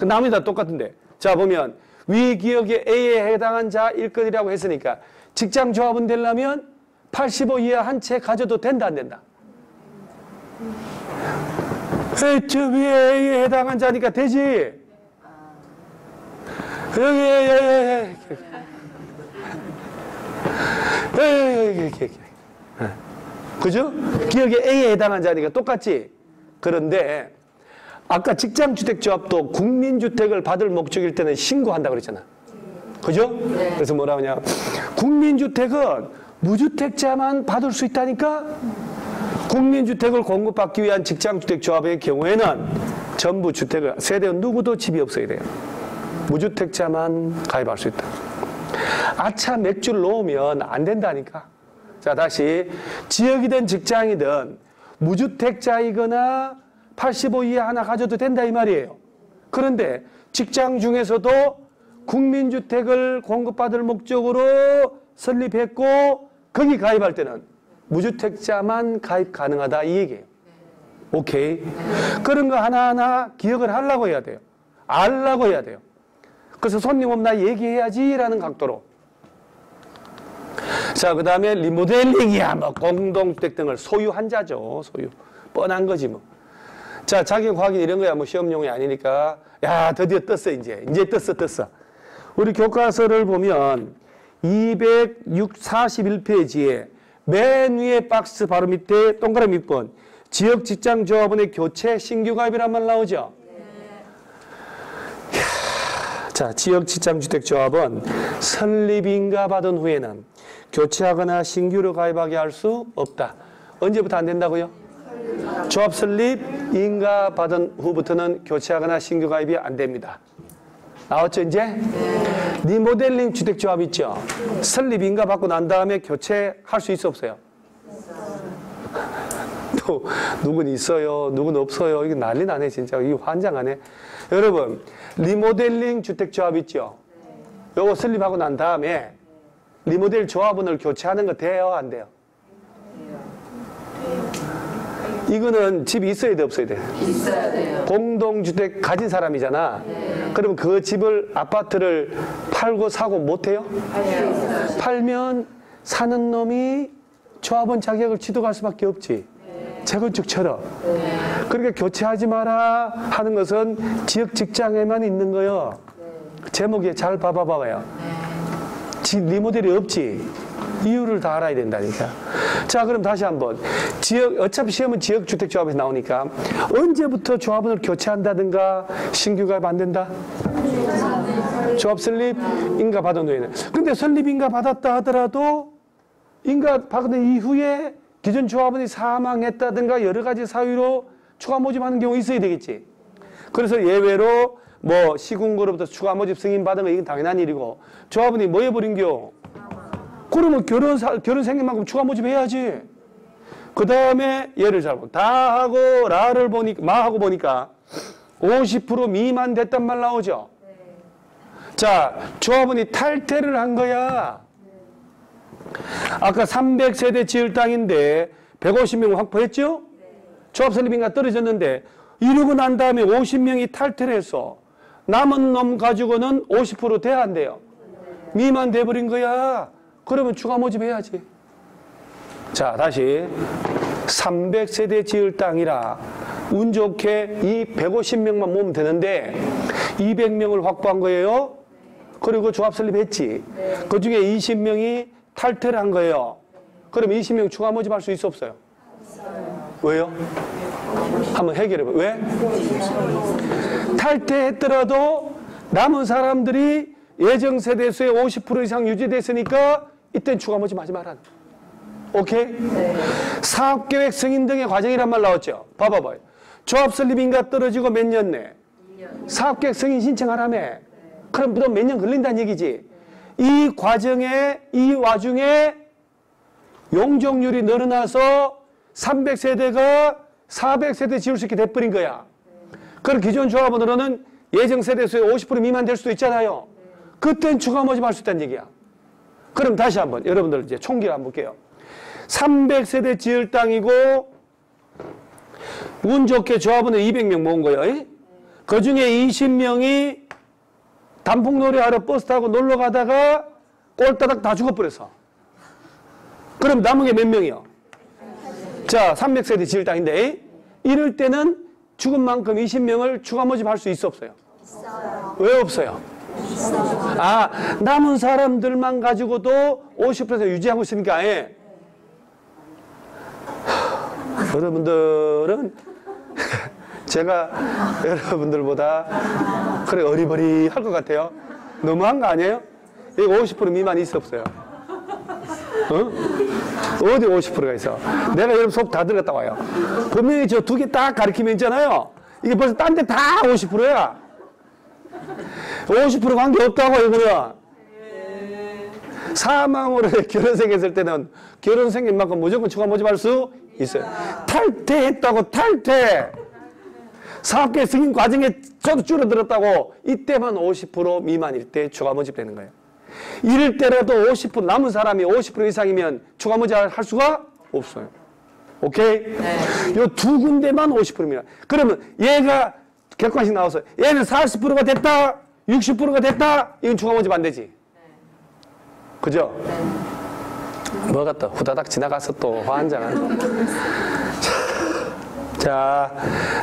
남이 다 똑같은데. 자, 보면 위 기억의 A에 해당한 자 일꾼이라고 했으니까 직장 조합원 되려면 85 이하 한 채 가져도 된다, 안 된다? 저 위에 A에 해당한 자니까 되지. 여기. 그죠? 기억의 A에 해당한 자니까 똑같지? 그런데 아까 직장주택조합도 국민주택을 받을 목적일 때는 신고한다고 그랬잖아. 그죠? 네. 그래서 뭐라 하냐. 국민주택은 무주택자만 받을 수 있다니까? 국민주택을 공급받기 위한 직장주택조합의 경우에는 전부 주택을, 세대원 누구도 집이 없어야 돼요. 무주택자만 가입할 수 있다. 아차 맥주를 놓으면 안 된다니까. 자, 다시 지역이든 직장이든 무주택자이거나 85 이하 하나 가져도 된다 이 말이에요. 그런데 직장 중에서도 국민주택을 공급받을 목적으로 설립했고 거기 가입할 때는 무주택자만 가입 가능하다 이 얘기예요. 오케이. 그런 거 하나하나 기억을 하려고 해야 돼요. 알라고 해야 돼요. 그래서 손님 없나 얘기해야지라는 각도로. 자, 그 다음에 리모델링이야 뭐 공동주택 등을 소유한 자죠. 소유. 뻔한 거지 뭐. 자, 자격 확인 이런 거야 뭐 시험용이 아니니까. 야, 드디어 떴어 이제 떴어. 우리 교과서를 보면 241페이지에 맨 위에 박스 바로 밑에 동그라미 6번 지역 직장 조합원의 교체 신규 가입이란 말 나오죠. 자, 지역 직장주택조합은 설립인가 받은 후에는 교체하거나 신규로 가입하게 할 수 없다. 언제부터 안 된다고요? 조합 설립 인가 받은 후부터는 교체하거나 신규 가입이 안 됩니다. 나왔죠 이제? 리모델링 주택조합 있죠? 설립 인가 받고 난 다음에 교체할 수 있어 없어요? 또 누군 있어요, 누군 없어요. 이게 난리 나네 진짜. 이게 환장하네. 여러분 리모델링 주택조합 있죠? 요거 설립하고 난 다음에 리모델 조합원을 교체하는 거 돼요? 안 돼요? 이거는 집이 있어야 돼 없어야 돼? 있어야 돼요. 공동주택 가진 사람이잖아. 그러면 그 집을 아파트를 팔고 사고 못해요? 팔면 사는 놈이 조합원 자격을 취득할 수밖에 없지. 재건축처럼. 그러니까 교체하지 마라 하는 것은 지역 직장에만 있는 거요. 제목에 잘 봐봐요. 리모델이 없지. 이유를 다 알아야 된다니까. 자, 그럼 다시 한번. 어차피 시험은 지역주택조합에서 나오니까 언제부터 조합원을 교체한다든가 신규 가입 안 된다? 조합 설립 인가 받은 후에는. 근데 설립 인가 받았다 하더라도 인가 받은 이후에 기존 조합원이 사망했다든가 여러 가지 사유로 추가 모집하는 경우 있어야 되겠지. 그래서 예외로 뭐 시군구로부터 추가 모집 승인 받은 거 이건 당연한 일이고 조합원이 뭐 해버린겨? 그러면 결혼 생긴 만큼 추가 모집해야지. 그 다음에 얘를 잡고 다 하고 라를 보니까 마하고 보니까 50% 미만 됐단 말 나오죠. 자, 조합원이 탈퇴를 한 거야. 아까 300세대 지을 땅인데 150명 확보했죠? 조합 설립인가 떨어졌는데 이러고 난 다음에 50명이 탈퇴를 했어. 남은 놈 가지고는 50% 돼야 안 돼요. 미만 돼버린 거야. 그러면 추가 모집해야지. 자, 다시 300세대 지을 땅이라 운 좋게 이 150명만 모으면 되는데 200명을 확보한 거예요. 그리고 조합 설립했지. 그 중에 20명이 탈퇴를 한 거예요. 그럼 20명 추가 모집할 수 있어 없어요? 왜요? 한번 해결해봐요. 왜? 탈퇴했더라도 남은 사람들이 예정세대수의 50% 이상 유지됐으니까 이때는 추가 모집 하지 마라. 오케이? 사업계획 승인 등의 과정이란 말 나왔죠. 봐봐봐요. 조합 설립인가 떨어지고 몇 년 내? 사업계획 승인 신청하라며. 그럼 또 몇 년 걸린다는 얘기지. 이 과정에, 이 와중에 용적률이 늘어나서 300세대가 400세대 지을 수 있게 돼버린 거야. 그럼 기존 조합원으로는 예정세대수의 50% 미만 될 수도 있잖아요. 그땐 추가 모집할 수 있다는 얘기야. 그럼 다시 한번 여러분들 이제 총기를 한번 볼게요. 300세대 지을 땅이고 운 좋게 조합원은 200명 모은 거예요. 그 중에 20명이 단풍놀이 하러 버스 타고 놀러 가다가 꼴따닥 다 죽어버렸어. 그럼 남은 게 몇 명이요? 자, 300세대 지을 땅인데 이럴 때는 죽은 만큼 20명을 추가 모집할 수 있어 없어요? 있어요. 왜 없어요? 있어요. 아, 남은 사람들만 가지고도 50% 유지하고 있으니까 예. 여러분들은 제가 여러분들보다 그래 어리버리할 것 같아요. 너무한 거 아니에요? 이거 50% 미만 있어 없어요? 어디 50%가 있어? 내가 여러분 속 다 들어갔다 와요. 분명히 저 두 개 딱 가리키면 있잖아요. 이게 벌써 딴 데 다 50%야. 50% 관계 없다고 이거는. 사망으로 결혼생 했을 때는 결혼생긴 만큼 무조건 추가 모집할 수 있어요. 탈퇴했다고 탈퇴. 사업계획 승인 과정에 저도 줄어들었다고 이때만 50% 미만일 때 추가 모집되는 거예요. 이럴 때라도 50% 남은 사람이 50% 이상이면 추가 모집할 수가 없어요. 오케이? 네. 요 두 군데만 50%입니다. 그러면 얘가 객관식 나와서 얘는 40%가 됐다, 60%가 됐다, 이건 추가 모집 안 되지. 그죠? 뭐가 또 후다닥 지나가서 또 화한장한. 자,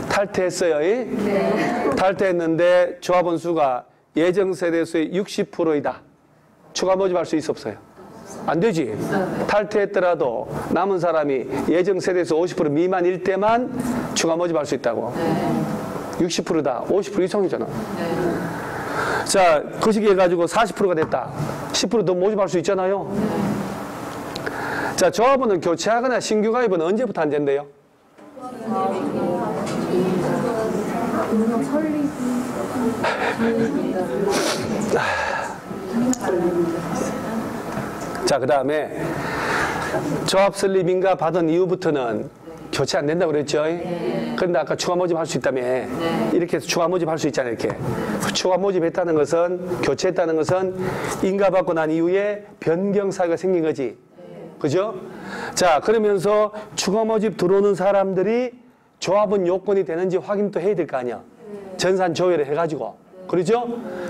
탈퇴했어요. 네. 탈퇴했는데 조합원 수가 예정 세대수의 60%이다. 추가 모집할 수 있어 없어요? 안 되지. 탈퇴했더라도 남은 사람이 예정 세대수 50% 미만일 때만 추가 모집할 수 있다고. 60%다. 50% 이상이잖아. 자, 그 시기 해가지고 40%가 됐다. 10% 더 모집할 수 있잖아요. 자, 조합원은 교체하거나 신규 가입은 언제부터 안 된대요? 자, 그 다음에 조합 설립인가 받은 이후부터는 교체 안 된다고 그랬죠? 그런데 아까 추가 모집할 수 있다며. 이렇게 해서 추가 모집할 수 있잖아요. 이렇게. 추가 모집했다는 것은, 교체했다는 것은 인가받고 난 이후에 변경 사유가 생긴 거지. 그죠? 자, 그러면서 추가 모집 들어오는 사람들이 조합원 요건이 되는지 확인도 해야 될 거 아니야. 전산 조회를 해가지고. 그렇죠?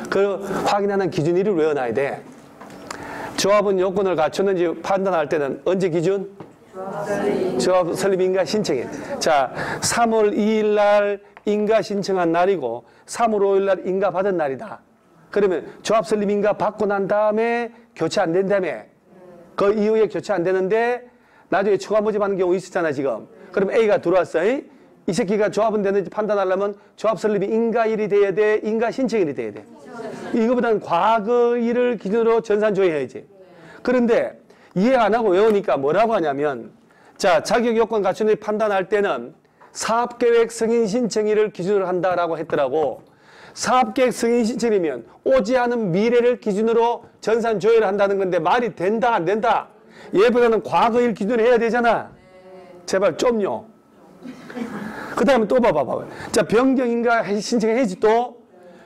그 확인하는 기준일을 외워놔야 돼. 조합원 요건을 갖췄는지 판단할 때는 언제 기준? 조합 설립 인가 신청일. 자, 3월 2일 날 인가 신청한 날이고 3월 5일 날 인가 받은 날이다. 그러면 조합 설립 인가 받고 난 다음에 교체 안 된다며. 그 이후에 교체 안 되는데 나중에 추가 모집하는 경우 있었잖아 지금. 그럼 A가 들어왔어. 이 새끼가 조합은 되는지 판단하려면 조합 설립이 인가일이 돼야 돼, 인가 신청일이 돼야 돼. 이거보다는 과거일을 기준으로 전산 조회해야지. 그런데 이해 안 하고 외우니까 뭐라고 하냐면, 자, 자격 요건 갖추는 판단할 때는 사업계획 승인 신청일을 기준으로 한다라고 했더라고. 사업계획 승인 신청이면 오지 않은 미래를 기준으로 전산 조회를 한다는 건데 말이 된다 안 된다? 얘보다는 과거일 기준으로 해야 되잖아. 제발 좀요. 그 다음에 또 봐봐. 자, 변경인가 신청해야지 또.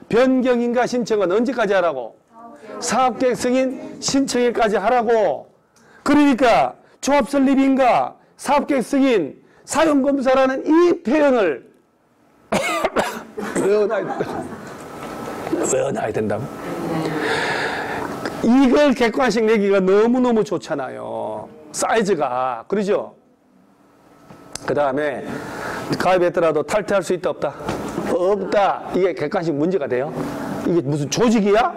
변경인가 신청은 언제까지 하라고? 사업계획 승인 신청일까지 하라고. 그러니까 조합 설립인가 사업계획 승인 사용검사라는 이 표현을 외워놔야 된다고. 이걸 객관식 내기가 너무너무 좋잖아요. 사이즈가. 그러죠? 그 다음에 가입했더라도 탈퇴할 수 있다 없다? 없다. 이게 객관식 문제가 돼요? 이게 무슨 조직이야?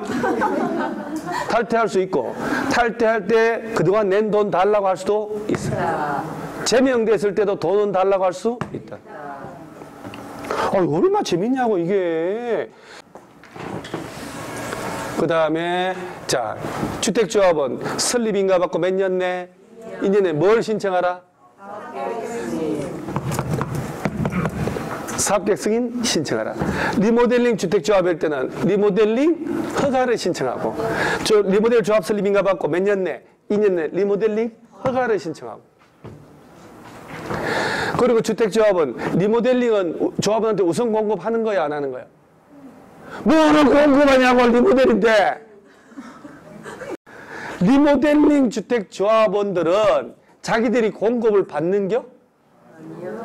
탈퇴할 수 있고 탈퇴할 때 그동안 낸 돈 달라고 할 수도 있어요. 제명됐을 때도 돈은 달라고 할 수 있다. 얼마나 재밌냐고 이게. 그 다음에 자 주택조합은 설립인가 받고 몇 년 내? 2년 내에 뭘 신청하라? 사업계획 승인 신청하라. 리모델링 주택조합일 때는 리모델링 허가를 신청하고, 리모델 조합 설립인가 받고 몇 년 내? 2년 내 리모델링 허가를 신청하고. 그리고 주택조합은 리모델링은 조합원한테 우선 공급하는 거야, 안 하는 거야? 뭐를 공급하냐고, 리모델인데. 리모델링 주택조합원들은 자기들이 공급을 받는겨?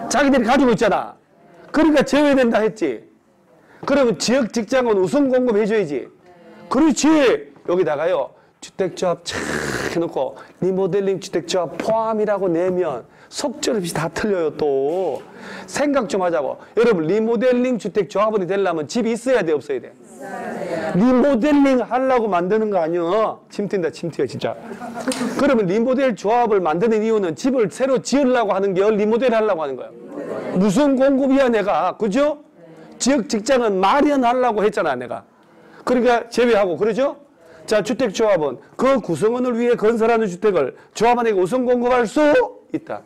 자기들이 가지고 있잖아. 그러니까 제외된다 했지. 그러면 지역 직장은 우선 공급해줘야지. 그렇지. 여기다가요, 주택조합 착 해놓고 리모델링 주택조합 포함이라고 내면 속절없이 다 틀려요. 또 생각 좀 하자고. 여러분, 리모델링 주택조합원이 되려면 집이 있어야 돼, 없어야 돼? 리모델링 하려고 만드는 거 아니야. 침 튄다, 침 튀어 진짜. 그러면 리모델 조합을 만드는 이유는 집을 새로 지으려고 하는 게 리모델 하려고 하는 거야. 무슨 공급이야 내가, 그죠? 지역 직장은 마련하려고 했잖아 내가. 그러니까 제외하고, 그러죠? 자, 주택조합은 그 구성원을 위해 건설하는 주택을 조합원에게 우선 공급할 수 있다.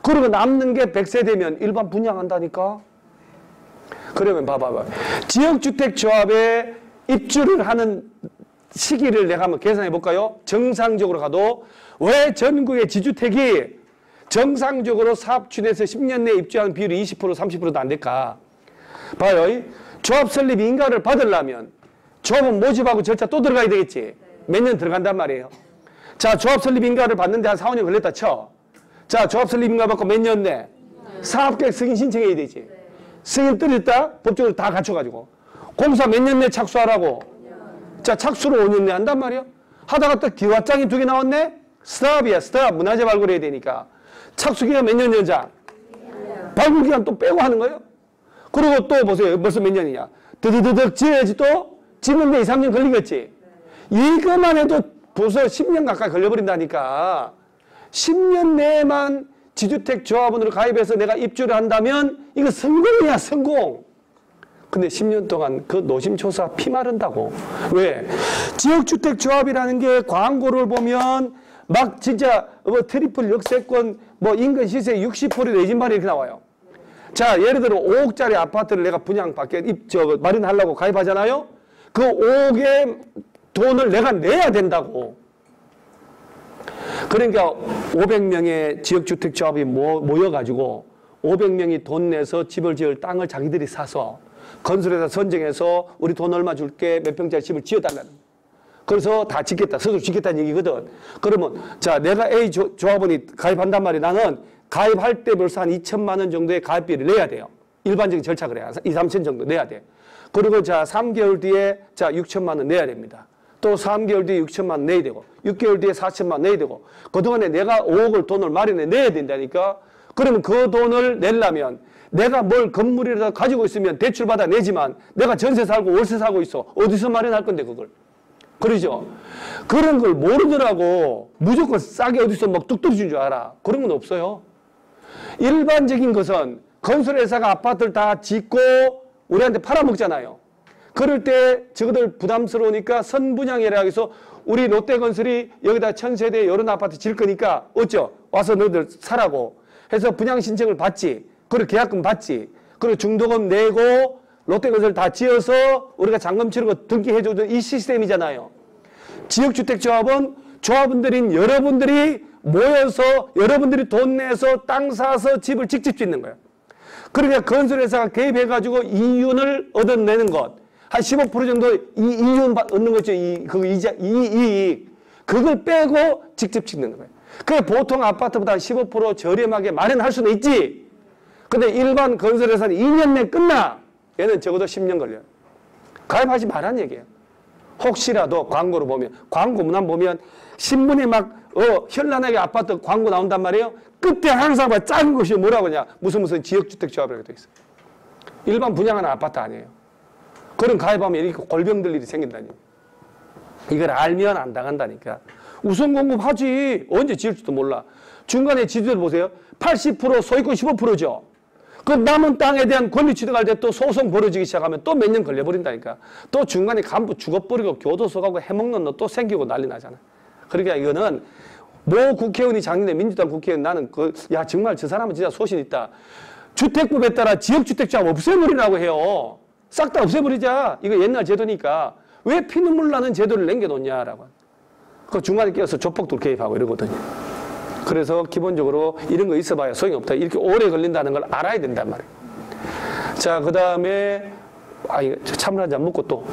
그리고 남는 게 100세대면 일반 분양한다니까. 그러면 봐봐. 지역주택조합에 입주를 하는 시기를 내가 한번 계산해 볼까요? 정상적으로 가도 왜 전국의 지주택이 정상적으로 사업 추진해서 10년 내에 입주하는 비율이 20% 30%도 안 될까? 봐요. 조합 설립 인가를 받으려면 조합은 모집하고 절차 또 들어가야 되겠지. 몇 년 들어간단 말이에요. 자, 조합 설립 인가를 받는데 한 4, 5년 걸렸다 쳐. 자, 조합 설립 인가 받고 몇 년 내? 사업계획 승인 신청해야 되지. 승인 떨어졌다? 법적으로 다 갖춰가지고. 공사 몇 년 내 착수하라고? 자, 착수를 5년 내 한단 말이야. 하다가 또 기와장이 2개 나왔네? 스탑이야, 스탑. 문화재 발굴해야 되니까. 착수기간 몇 년 연장? 발굴기간 또 빼고 하는 거예요. 그리고 또 보세요. 벌써 몇 년이냐? 드드드득 지어야지 또? 짓는데 2, 3년 걸리겠지? 이거만 해도 벌써 10년 가까이 걸려버린다니까. 10년 내에만 지주택 조합원으로 가입해서 내가 입주를 한다면 이거 성공이야, 성공. 근데 10년 동안 그 노심초사 피 마른다고. 왜? 지역주택 조합이라는 게 광고를 보면 막 진짜 뭐 트리플 역세권 뭐 인근 시세 60% 내진발이 이렇게 나와요. 자, 예를 들어 5억짜리 아파트를 내가 분양받게 마련하려고 가입하잖아요. 그 5억의 돈을 내가 내야 된다고. 그러니까 500명의 지역주택조합이 모여가지고 500명이 돈 내서 집을 지을 땅을 자기들이 사서 건설회사 선정해서 우리 돈 얼마 줄게 몇 평짜리 집을 지어달라는 거예요. 그래서 다 짓겠다. 스스로 짓겠다는 얘기거든. 그러면 자, 내가 A 조합원이 가입한단 말이야. 나는 가입할 때 벌써 한 2천만 원 정도의 가입비를 내야 돼요. 일반적인 절차 그래야 2, 3천 정도 내야 돼. 그리고 자 3개월 뒤에 자 6천만 원 내야 됩니다. 또 3개월 뒤에 6천만 원 내야 되고 6개월 뒤에 4천만 원 내야 되고 그동안에 내가 5억을 돈을 마련해 내야 된다니까. 그러면 그 돈을 내려면 내가 뭘 건물이라도 가지고 있으면 대출받아 내지만 내가 전세 살고 월세 살고 있어. 어디서 마련할 건데 그걸. 그러죠? 그런 걸 모르더라고. 무조건 싸게 어디서 막 뚝 떨어진 줄 알아. 그런 건 없어요. 일반적인 것은 건설회사가 아파트를 다 짓고 우리한테 팔아먹잖아요. 그럴 때 저거들 부담스러우니까 선분양이라 해서 우리 롯데건설이 여기다 1000세대 이런 아파트 질 거니까 어쩌? 와서 너희들 사라고 해서 분양 신청을 받지. 그리고 계약금 받지. 그리고 중도금 내고 롯데건설 다 지어서 우리가 잔금 치르고 등기해주는 이 시스템이잖아요. 지역주택조합은 조합원들인 여러분들이 모여서 여러분들이 돈 내서 땅 사서 집을 직접 짓는 거예요. 그러니까 건설회사가 개입해가지고 이윤을 얻어내는 것. 한 15% 정도 이윤 얻는 거죠. 이익. 그걸 빼고 직접 짓는 거예요. 그게 보통 아파트보다 한 15% 저렴하게 마련할 수는 있지. 근데 일반 건설회사는 2년 내에 끝나. 얘는 적어도 10년 걸려요. 가입하지 말란 얘기예요. 혹시라도 광고를 보면, 광고 문안 보면 신문에 막 현란하게 아파트 광고 나온단 말이에요. 끝에 항상 막 작은 것이 뭐라고 하냐. 무슨 지역주택조합이라고 돼 있어요. 일반 분양하는 아파트 아니에요. 그런 가입하면 이렇게 골병들 일이 생긴다니. 이걸 알면 안 당한다니까. 우선 공급하지. 언제 지을지도 몰라. 중간에 지도를 보세요. 80% 소유권 15%죠. 그 남은 땅에 대한 권리 취득할 때 또 소송 벌어지기 시작하면 또 몇 년 걸려버린다니까. 또 중간에 간부 죽어버리고 교도소 가고 해먹는 너 또 생기고 난리 나잖아. 그러니까 이거는 모 국회의원이 작년에 민주당 국회의원 나는 야 정말 저 사람은 진짜 소신 있다. 주택법에 따라 지역주택자 없애버리라고 해요. 싹 다 없애버리자. 이거 옛날 제도니까 왜 피눈물 나는 제도를 남겨놓냐라고. 그 중간에 끼어서 조폭도 개입하고 이러거든요. 그래서 기본적으로 이런 거 있어봐야 소용이 없다. 이렇게 오래 걸린다는 걸 알아야 된단 말이에요. 자, 그 다음에 이거 찬물 한 잔 먹고 또.